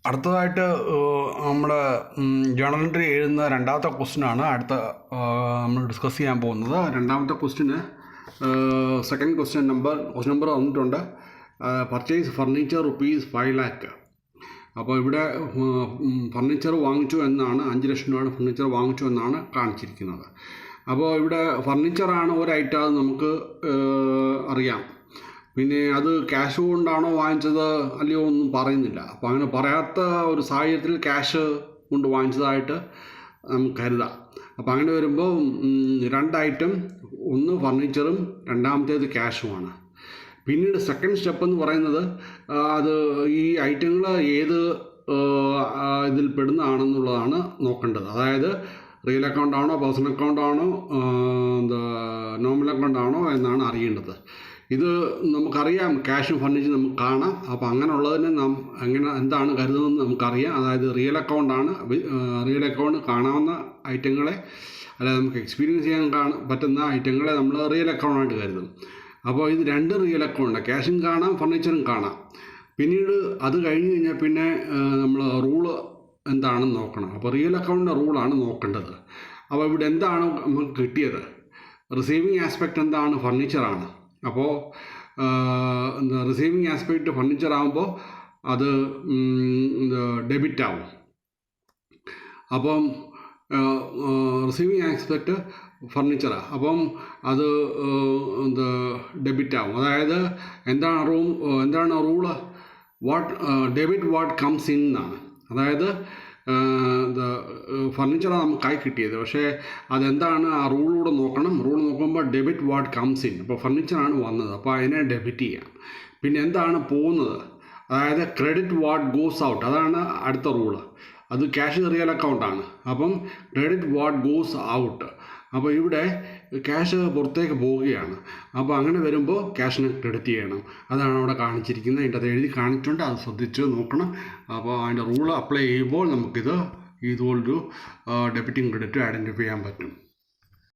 അടുത്തതായിട്ട് നമ്മുടെ journal entry എഴുതുന്ന രണ്ടാമത്തെ ക്വസ്റ്റ്യനാണ് നമ്മൾ ഡിസ്കസ് ചെയ്യാൻ പോകുന്നത്. രണ്ടാമത്തെ ക്വസ്റ്റ്യന് ക്വസ്റ്റ്യൻ നമ്പർ വന്നിട്ടുണ്ട്. Purchase furniture ₹5 lakh. അപ്പോൾ ഇവിടെ ഫർണിച്ചർ വാങ്ങിച്ചു എന്നാണ്, 5 ലക്ഷം രൂപയുടെ ഫർണിച്ചർ വാങ്ങിച്ചു എന്നാണ് കാണിച്ചിരിക്കുന്നത്. അപ്പോൾ ഇവിടെ ഫർണിച്ചറാണ് ഒരു ഐറ്റം, അത് നമുക്ക് അറിയാം. പിന്നെ അത് ക്യാഷ് കൊണ്ടാണോ വാങ്ങിച്ചത് അല്ലയോ ഒന്നും പറയുന്നില്ല. അപ്പോൾ അങ്ങനെ പറയാത്ത ഒരു സാഹചര്യത്തിൽ ക്യാഷ് കൊണ്ട് വാങ്ങിച്ചതായിട്ട് നമുക്ക് കരുതാം. അപ്പോൾ അങ്ങനെ വരുമ്പോൾ 2 ഐറ്റം, ഒന്ന് ഫർണിച്ചറും രണ്ടാമത്തേത് ക്യാഷുമാണ്. പിന്നീട് സെക്കൻഡ് സ്റ്റെപ്പ് എന്ന് പറയുന്നത് അത് ഈ ഐറ്റങ്ങൾ ഏത് ഇതിൽ പെടുന്നതാണെന്നുള്ളതാണ് നോക്കേണ്ടത്. അതായത് റിയൽ അക്കൗണ്ട് ആണോ, പേഴ്സണൽ അക്കൗണ്ട് ആണോ, നോർമൽ അക്കൗണ്ട് ആണോ എന്നാണ് അറിയേണ്ടത്. ഇത് നമുക്കറിയാം, ക്യാഷും ഫർണിച്ചറും നമുക്ക് കാണാം. അപ്പോൾ അങ്ങനെയുള്ളതിനെ എന്താണ് കരുതുന്നതെന്ന് നമുക്കറിയാം. അതായത് റിയൽ അക്കൗണ്ട് കാണാവുന്ന ഐറ്റങ്ങളെ, അല്ലാതെ നമുക്ക് എക്സ്പീരിയൻസ് ചെയ്യാൻ പറ്റുന്ന ഐറ്റങ്ങളെ നമ്മൾ റിയൽ അക്കൗണ്ടായിട്ട് കരുതും. അപ്പോൾ ഇത് 2 റിയൽ അക്കൗണ്ട്, ക്യാഷും കാണാം ഫർണിച്ചറും കാണാം. പിന്നീട് അത് കഴിഞ്ഞ് കഴിഞ്ഞാൽ പിന്നെ നമ്മൾ റൂള് എന്താണെന്ന് നോക്കണം. അപ്പോൾ റിയൽ അക്കൗണ്ടിൻ്റെ റൂളാണ് നോക്കേണ്ടത്. അപ്പോൾ ഇവിടെ എന്താണ് നമുക്ക് കിട്ടിയത്? റിസീവിങ് ആസ്പെക്റ്റ് എന്താണ്? ഫർണിച്ചറാണ്. അപ്പോൾ റിസീവിങ് ആസ്പെക്റ്റ് ഫർണിച്ചർ ആകുമ്പോൾ അത് ഡെബിറ്റ് ആവും. അപ്പം റിസീവിങ് ആസ്പെക്റ്റ് ഫർണിച്ചറാണ്, അപ്പം അത് ഡെബിറ്റ് ആവും. അതായത് എന്താണ് rule? Debit what comes in എന്നാണ്. അതായത് ഫർണിച്ചറാണ് നമുക്കായി കിട്ടിയത്, പക്ഷേ അതെന്താണ് ആ റൂളിലൂടെ നോക്കണം. റൂൾ നോക്കുമ്പോൾ ഡെബിറ്റ് വാട്ട് കംസ് ഇൻ, അപ്പോൾ ഫർണിച്ചറാണ് വന്നത്, അപ്പോൾ അതിനെ ഡെബിറ്റ് ചെയ്യാം. പിന്നെ എന്താണ് പോകുന്നത്? അതായത് ക്രെഡിറ്റ് വാട്ട് ഗോസ് ഔട്ട്, അതാണ് അടുത്ത റൂള്. അത് ക്യാഷ് റിയൽ അക്കൗണ്ടാണ്. അപ്പം ക്രെഡിറ്റ് വാട്ട് ഗോസ് ഔട്ട്, അപ്പോൾ ഇവിടെ ക്യാഷ് പുറത്തേക്ക് പോവുകയാണ്. അപ്പോൾ അങ്ങനെ വരുമ്പോൾ ക്യാഷിനെ ക്രെഡിറ്റ് ചെയ്യണം. അതാണ് അവിടെ കാണിച്ചിരിക്കുന്നത്. അതിൻ്റെ അത് എഴുതി കാണിച്ചിട്ടുണ്ട്, അത് ശ്രദ്ധിച്ച് നോക്കണം. അപ്പോൾ അതിൻ്റെ റൂൾ അപ്ലൈ ചെയ്യുമ്പോൾ നമുക്കിത് ഇതുപോലൊരു ഡെബിറ്റും ക്രെഡിറ്റും ഐഡൻറ്റിഫൈ ചെയ്യാൻ പറ്റും.